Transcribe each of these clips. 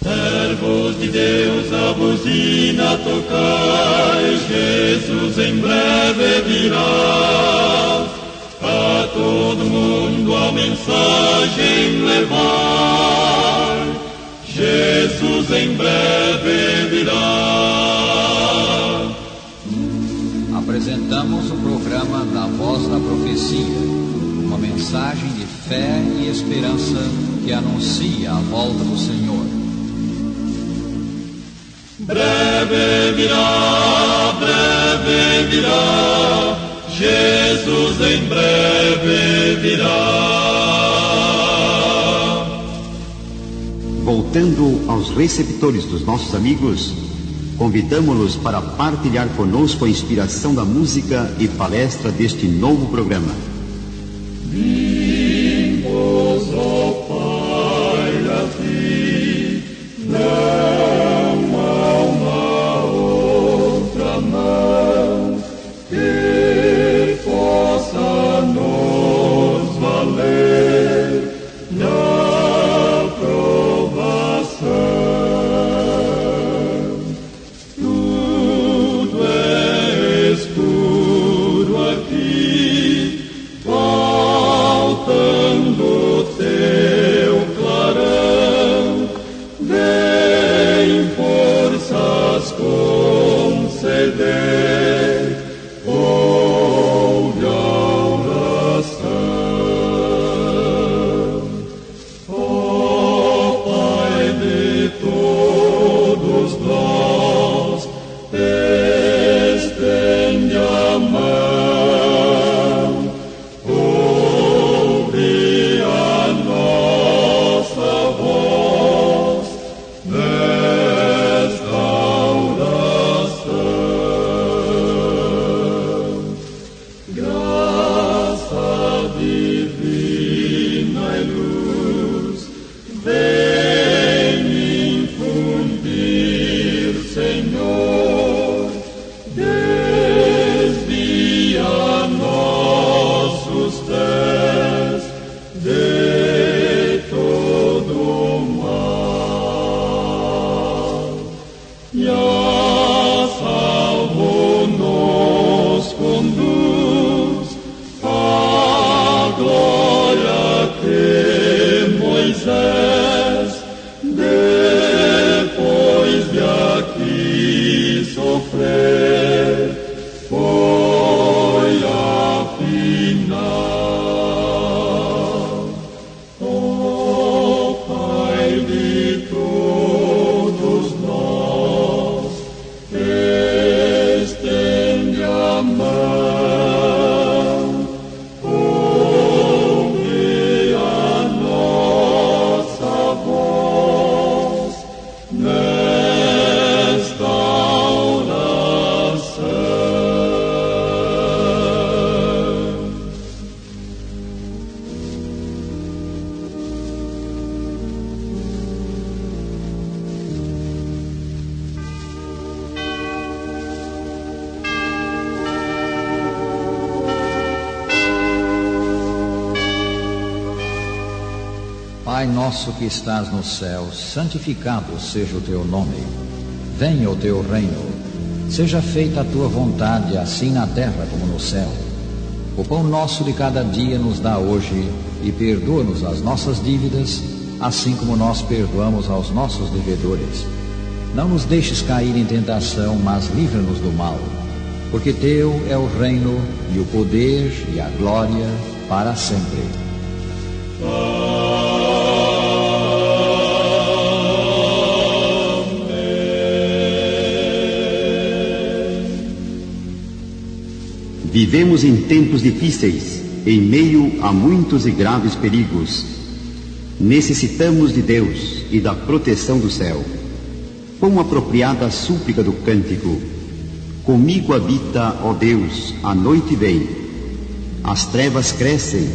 Servos de Deus, a buzina tocai, Jesus em breve virá. A todo mundo a mensagem levar, Jesus em breve virá. Apresentamos o programa da Voz da Profecia, uma mensagem de fé e esperança que anuncia a volta do Senhor. Breve virá, Jesus em breve virá. Voltando aos receptores dos nossos amigos, convidamos-los para partilhar conosco a inspiração da música e palestra deste novo programa. Vimos, ó Pai, a ti, não há uma outra mão que possa nos valer na provação. Tudo é escuro aqui, faltando teu clarão. Vem forças conceder, ouve a oração. Ó Pai de todos nós, estende a mão, ouve a nossa voz nesta oração. Graça divina e luz, vem infundir, Senhor, desvia nossos pés de todo mal. E a salvo nos conduz à glória que Moisés, depois de aqui sofrer, foi a final. Ó Pai de todos nós, estende a mão, ouve a nossa voz nesta oração. Pai nosso que estás no céu, santificado seja o teu nome. Venha o teu reino. Seja feita a tua vontade, assim na terra como no céu. O pão nosso de cada dia nos dá hoje, e perdoa-nos as nossas dívidas, assim como nós perdoamos aos nossos devedores. Não nos deixes cair em tentação, mas livra-nos do mal. Porque teu é o reino, e o poder, e a glória, para sempre. Vivemos em tempos difíceis, em meio a muitos e graves perigos. Necessitamos de Deus e da proteção do céu. Quão apropriada a súplica do cântico: comigo habita, ó Deus, a noite vem. As trevas crescem,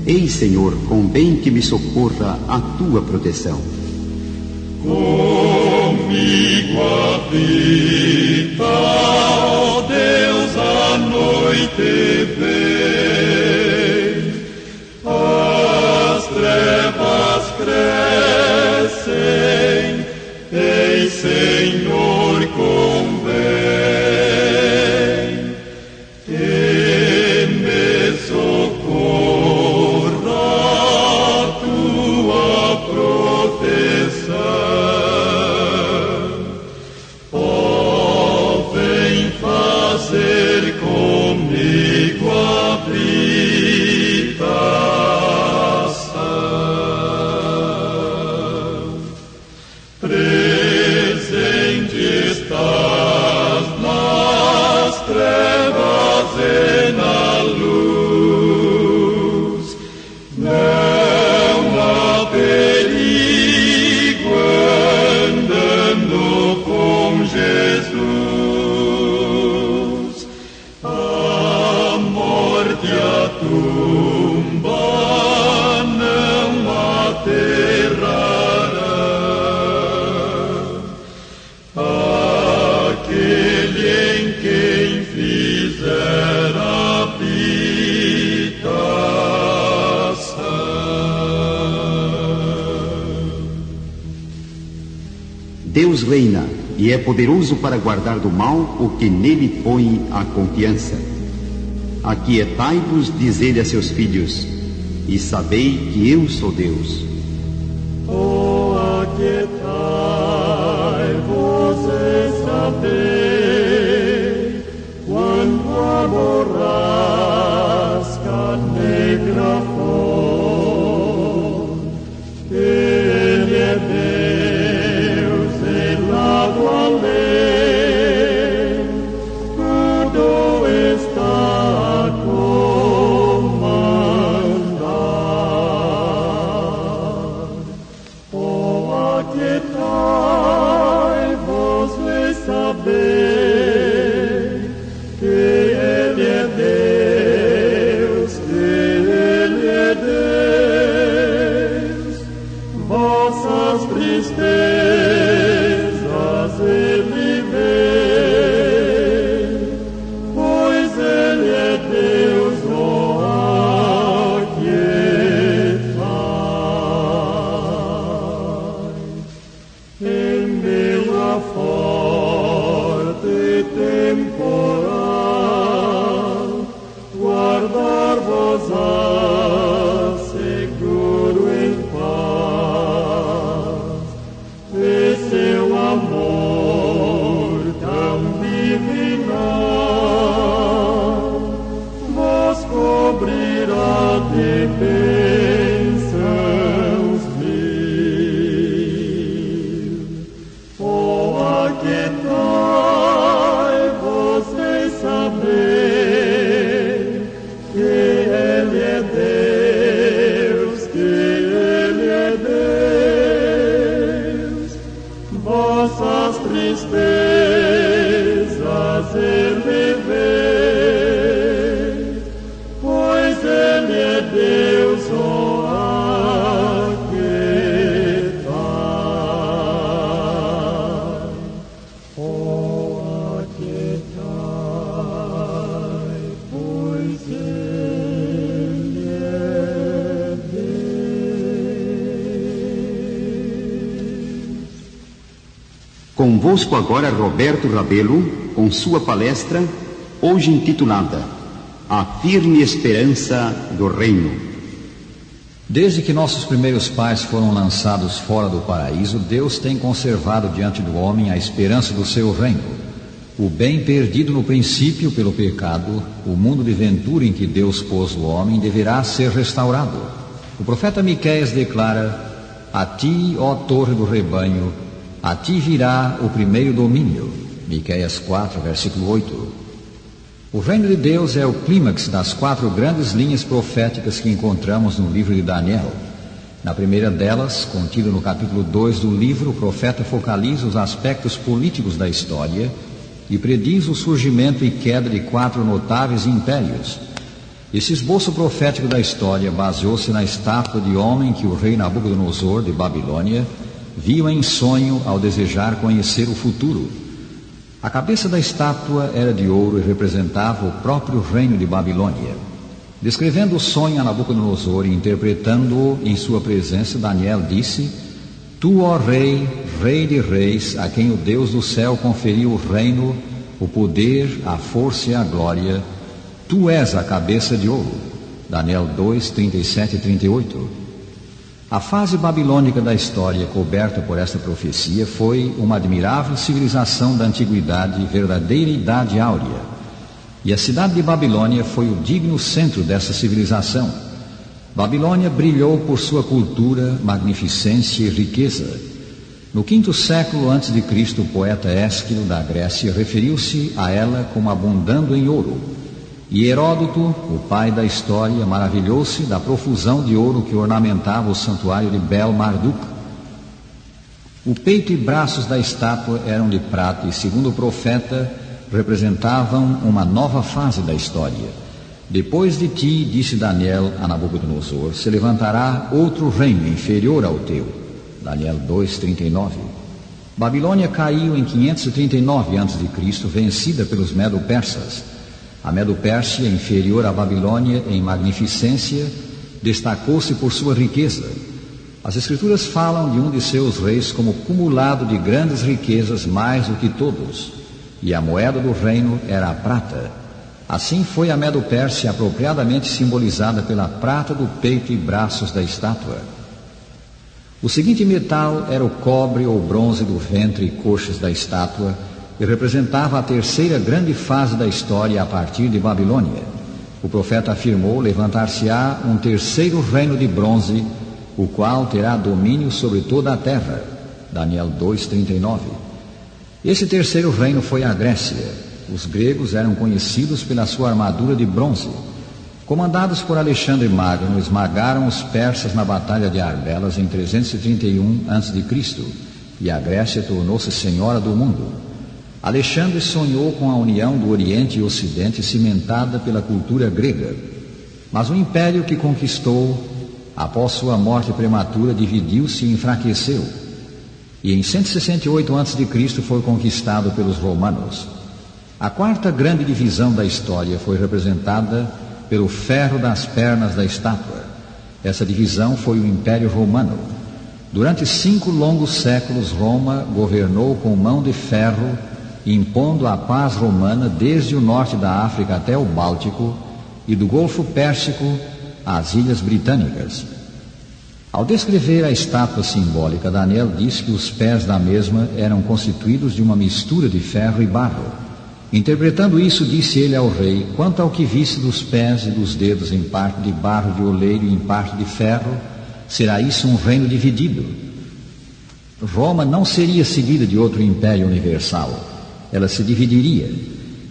ei Senhor, convém que me socorra a tua proteção. Comigo habita, ó Deus, a noite vem. As trevas crescem, Deus reina e é poderoso para guardar do mal o que nele põe a confiança. Aquietai-vos, diz ele a seus filhos, e sabei que eu sou Deus. Oh, aquietai-vos e sabei, quando a borrasca negra for, Ele é Deus, elado além, tudo está a comandar. Oh, aquietai-vos e sabei, que Ele é Deus, que Ele é Deus. Vossas tristezas Ele vê, pois Ele é Deus, oh, aquietai. Em meio a forte temporal, guardar-vos-á seguro em paz, e seu amor tão divinal vos cobrirá de bênçãos mil. Oh, aquietai-vos e sabei, que Ele é Deus, que Ele é Deus. Vossas tristezas Ele vê, pois Ele é Deus, oh, aquietai. Oh, aquietai, pois Ele é Deus. Convosco agora Roberto Rabelo, com sua palestra, hoje intitulada A Firme Esperança do Reino. Desde que nossos primeiros pais foram lançados fora do paraíso, Deus tem conservado diante do homem a esperança do seu reino. O bem perdido no princípio pelo pecado, o mundo de ventura em que Deus pôs o homem, deverá ser restaurado. O profeta Miqueias declara: A ti, ó torre do rebanho, a ti virá o primeiro domínio. Miqueias 4, versículo 8. O reino de Deus é o clímax das 4 grandes linhas proféticas que encontramos no livro de Daniel. Na primeira delas, contida no capítulo 2 do livro, o profeta focaliza os aspectos políticos da história e prediz o surgimento e queda de 4 notáveis impérios. Esse esboço profético da história baseou-se na estátua de homem que o rei Nabucodonosor, de Babilônia, viu em sonho ao desejar conhecer o futuro. A cabeça da estátua era de ouro e representava o próprio reino de Babilônia. Descrevendo o sonho a Nabucodonosor e interpretando-o em sua presença, Daniel disse: Tu, ó rei, rei de reis, a quem o Deus do céu conferiu o reino, o poder, a força e a glória, tu és a cabeça de ouro. Daniel 2, 37 e 38. A fase babilônica da história coberta por esta profecia foi uma admirável civilização da antiguidade, verdadeira idade áurea. E a cidade de Babilônia foi o digno centro dessa civilização. Babilônia brilhou por sua cultura, magnificência e riqueza. No 5º século a.C., o poeta Ésquilo da Grécia referiu-se a ela como abundando em ouro. E Heródoto, o pai da história, maravilhou-se da profusão de ouro que ornamentava o santuário de Bel-Marduk. O peito e braços da estátua eram de prata e, segundo o profeta, representavam uma nova fase da história. Depois de ti, disse Daniel a Nabucodonosor, se levantará outro reino inferior ao teu. Daniel 2:39. Babilônia caiu em 539 a.C., vencida pelos Medo-Persas. A Medo-Pérsia, inferior à Babilônia em magnificência, destacou-se por sua riqueza. As Escrituras falam de um de seus reis como cumulado de grandes riquezas mais do que todos, e a moeda do reino era a prata. Assim foi a Medo-Pérsia apropriadamente simbolizada pela prata do peito e braços da estátua. O seguinte metal era o cobre ou bronze do ventre e coxas da estátua e representava a terceira grande fase da história a partir de Babilônia. O profeta afirmou: levantar-se-á um terceiro reino de bronze, o qual terá domínio sobre toda a terra. Daniel 2:39. Esse terceiro reino foi a Grécia. Os gregos eram conhecidos pela sua armadura de bronze. Comandados por Alexandre Magno, esmagaram os persas na Batalha de Arbelas em 331 a.C., e a Grécia tornou-se senhora do mundo. Alexandre sonhou com a união do Oriente e Ocidente cimentada pela cultura grega. Mas o império que conquistou, após sua morte prematura, dividiu-se e enfraqueceu. E em 168 a.C. foi conquistado pelos romanos. A quarta grande divisão da história foi representada pelo ferro das pernas da estátua. Essa divisão foi o Império Romano. Durante 5 longos séculos, Roma governou com mão de ferro, impondo a paz romana desde o norte da África até o Báltico e do Golfo Pérsico às Ilhas Britânicas. Ao descrever a estátua simbólica, Daniel diz que os pés da mesma eram constituídos de uma mistura de ferro e barro. Interpretando isso, disse ele ao rei: quanto ao que visse dos pés e dos dedos em parte de barro de oleiro e em parte de ferro, será isso um reino dividido. Roma não seria seguida de outro império universal. Ela se dividiria.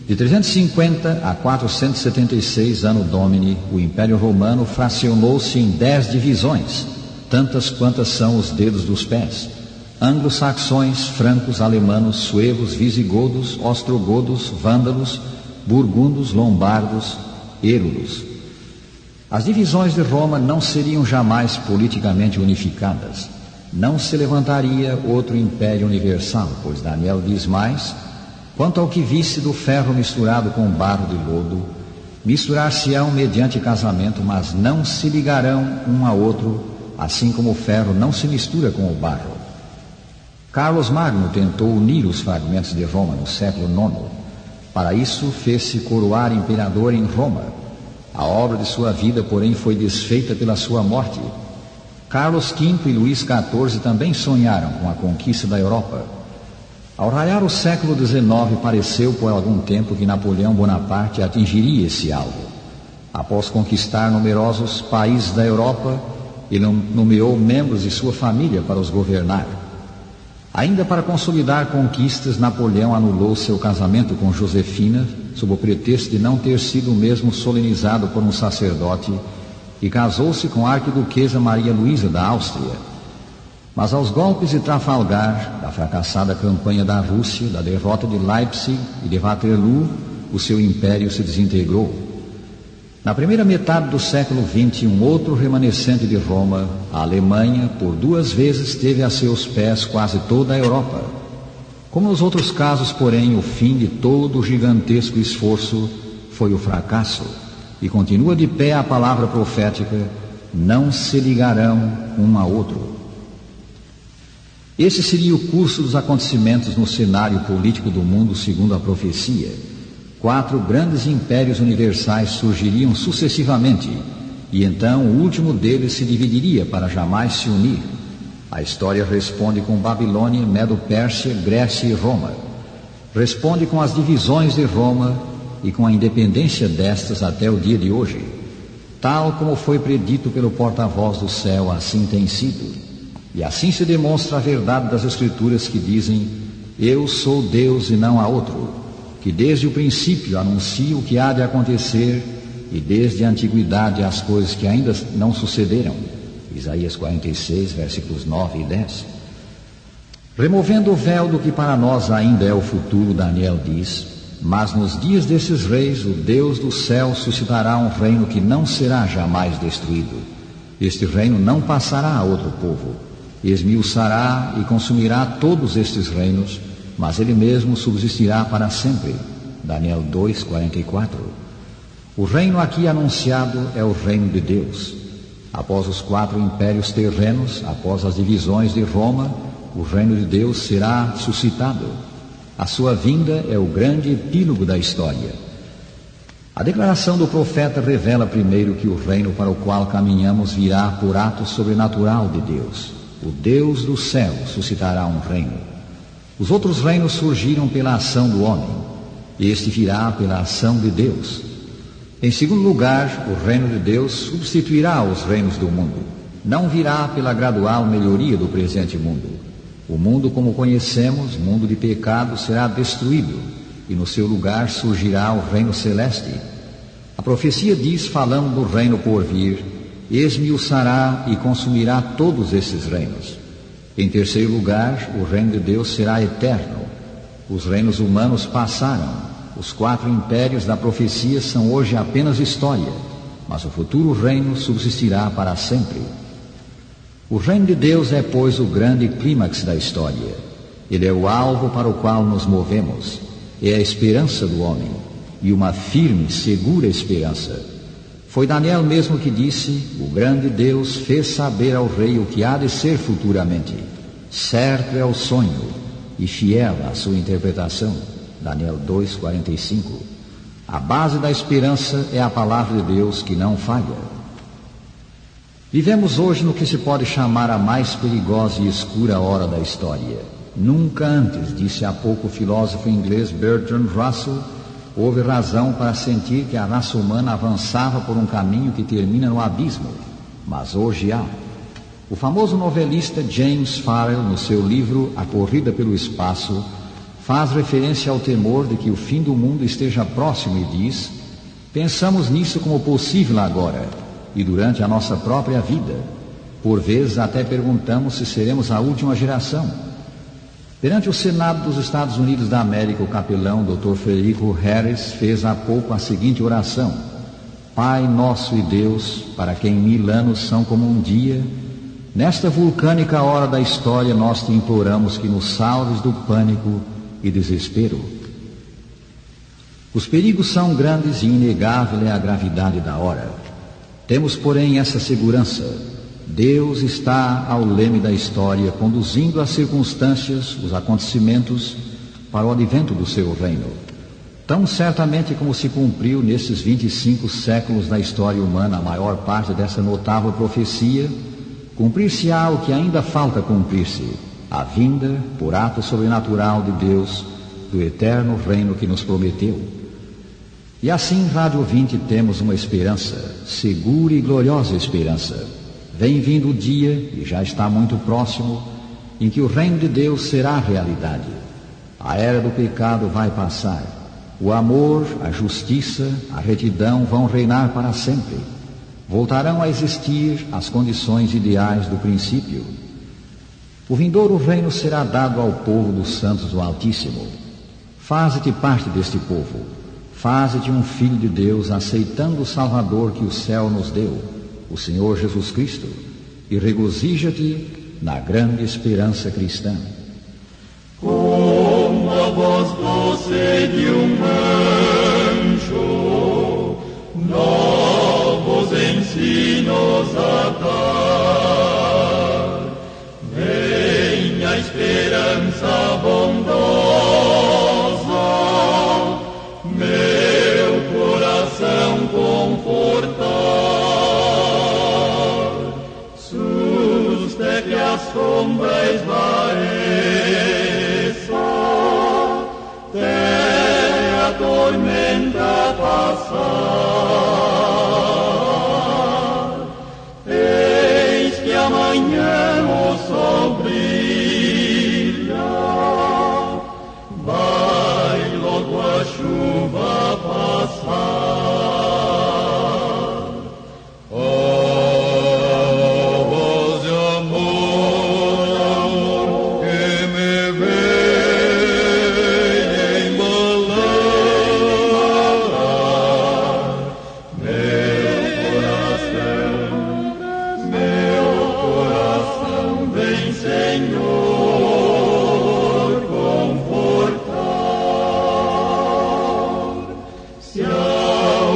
De 350 a 476 Anno Domini, o Império Romano fracionou-se em 10 divisões, tantas quantas são os dedos dos pés: anglo-saxões, francos, alemanos, suevos, visigodos, ostrogodos, vândalos, burgundos, lombardos, érulos. As divisões de Roma não seriam jamais politicamente unificadas. Não se levantaria outro império universal, pois Daniel diz mais: quanto ao que visse do ferro misturado com barro de lodo, misturar-se-ão mediante casamento, mas não se ligarão um a outro, assim como o ferro não se mistura com o barro. Carlos Magno tentou unir os fragmentos de Roma no século IX. Para isso, fez-se coroar imperador em Roma. A obra de sua vida, porém, foi desfeita pela sua morte. Carlos V e Luís XIV também sonharam com a conquista da Europa. Ao raiar o século XIX, pareceu por algum tempo que Napoleão Bonaparte atingiria esse alvo. Após conquistar numerosos países da Europa, ele nomeou membros de sua família para os governar. Ainda para consolidar conquistas, Napoleão anulou seu casamento com Josefina, sob o pretexto de não ter sido o mesmo solenizado por um sacerdote, e casou-se com a arquiduquesa Maria Luísa da Áustria. Mas aos golpes de Trafalgar, da fracassada campanha da Rússia, da derrota de Leipzig e de Waterloo, o seu império se desintegrou. Na primeira metade do século XX, um outro remanescente de Roma, a Alemanha, por 2 vezes teve a seus pés quase toda a Europa. Como nos outros casos, porém, o fim de todo o gigantesco esforço foi o fracasso, e continua de pé a palavra profética: não se ligarão um a outro. Esse seria o curso dos acontecimentos no cenário político do mundo segundo a profecia. 4 grandes impérios universais surgiriam sucessivamente, e então o último deles se dividiria para jamais se unir. A história responde com Babilônia, Medo-Pérsia, Grécia e Roma. Responde com as divisões de Roma e com a independência destas até o dia de hoje. Tal como foi predito pelo porta-voz do céu, assim tem sido. E assim se demonstra a verdade das Escrituras que dizem: eu sou Deus e não há outro, que desde o princípio anuncia o que há de acontecer, e desde a antiguidade as coisas que ainda não sucederam. Isaías 46, versículos 9 e 10. Removendo o véu do que para nós ainda é o futuro, Daniel diz: mas nos dias desses reis, o Deus do céu suscitará um reino que não será jamais destruído. Este reino não passará a outro povo. Esmiuçará e consumirá todos estes reinos, mas ele mesmo subsistirá para sempre. Daniel 2:44. O reino aqui anunciado é o reino de Deus. Após os 4 impérios terrenos, após as divisões de Roma, o reino de Deus será suscitado. A sua vinda é o grande epílogo da história. A declaração do profeta revela primeiro que o reino para o qual caminhamos virá por ato sobrenatural de Deus. O Deus do céu suscitará um reino. Os outros reinos surgiram pela ação do homem. Este virá pela ação de Deus. Em segundo lugar, o reino de Deus substituirá os reinos do mundo. Não virá pela gradual melhoria do presente mundo. O mundo como conhecemos, mundo de pecado, será destruído, e no seu lugar surgirá o reino celeste. A profecia diz, falando do reino por vir, esmiuçará e consumirá todos esses reinos. Em terceiro lugar, o reino de Deus será eterno. Os reinos humanos passaram. Os 4 impérios da profecia são hoje apenas história, mas o futuro reino subsistirá para sempre. O reino de Deus é, pois, o grande clímax da história. Ele é o alvo para o qual nos movemos. É a esperança do homem, e uma firme, segura esperança. Foi Daniel mesmo que disse: o grande Deus fez saber ao rei o que há de ser futuramente. Certo é o sonho, e fiel a sua interpretação. Daniel 2:45. A base da esperança é a palavra de Deus que não falha. Vivemos hoje no que se pode chamar a mais perigosa e escura hora da história. Nunca antes, disse há pouco o filósofo inglês Bertrand Russell, houve razão para sentir que a raça humana avançava por um caminho que termina no abismo. Mas hoje há. O famoso novelista James Farrell, no seu livro A Corrida pelo Espaço, faz referência ao temor de que o fim do mundo esteja próximo e diz: pensamos nisso como possível agora e durante a nossa própria vida. Por vezes até perguntamos se seremos a última geração. Perante o Senado dos Estados Unidos da América, o capelão Dr. Frederico Harris fez há pouco a seguinte oração: Pai nosso e Deus, para quem 1000 anos são como um dia, nesta vulcânica hora da história nós te imploramos que nos salves do pânico e desespero. Os perigos são grandes e inegável é a gravidade da hora. Temos, porém, essa segurança: Deus está ao leme da história, conduzindo as circunstâncias, os acontecimentos, para o advento do seu reino. Tão certamente como se cumpriu nesses 25 séculos da história humana a maior parte dessa notável profecia, cumprir-se-á o que ainda falta cumprir-se: a vinda, por ato sobrenatural de Deus, do eterno reino que nos prometeu. E assim, rádio ouvinte, temos uma esperança, segura e gloriosa esperança. Vem vindo o dia, e já está muito próximo, em que o reino de Deus será realidade. A era do pecado vai passar. O amor, a justiça, a retidão vão reinar para sempre. Voltarão a existir as condições ideais do princípio. O vindouro reino será dado ao povo dos santos do Altíssimo. Faze-te parte deste povo. Faze-te um filho de Deus, aceitando o Salvador que o céu nos deu, o Senhor Jesus Cristo, e regozija-te na grande esperança cristã. Como a voz doce de anjo, novos ensinos a dar, vem a esperança bondosa, meu coração confortar. Suste que as sombras esvaeçam, até a tormenta passar. Eis que amanhã o sol brilha, vai logo a chuva passar.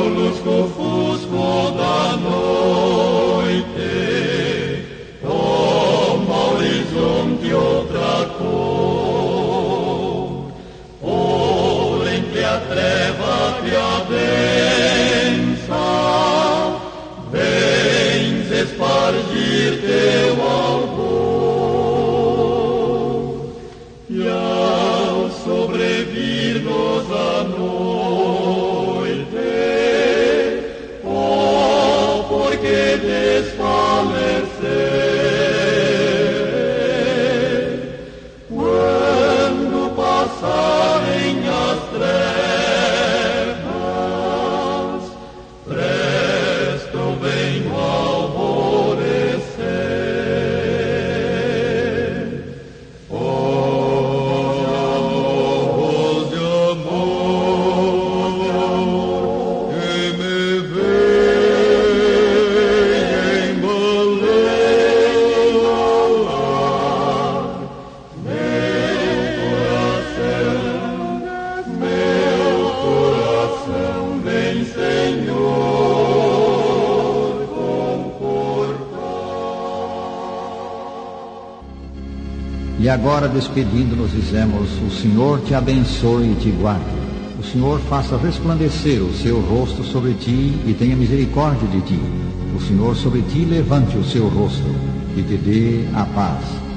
Lusco-fusco da noite E agora, despedindo-nos, dizemos: o Senhor te abençoe e te guarde. O Senhor faça resplandecer o seu rosto sobre ti e tenha misericórdia de ti. O Senhor sobre ti levante o seu rosto e te dê a paz.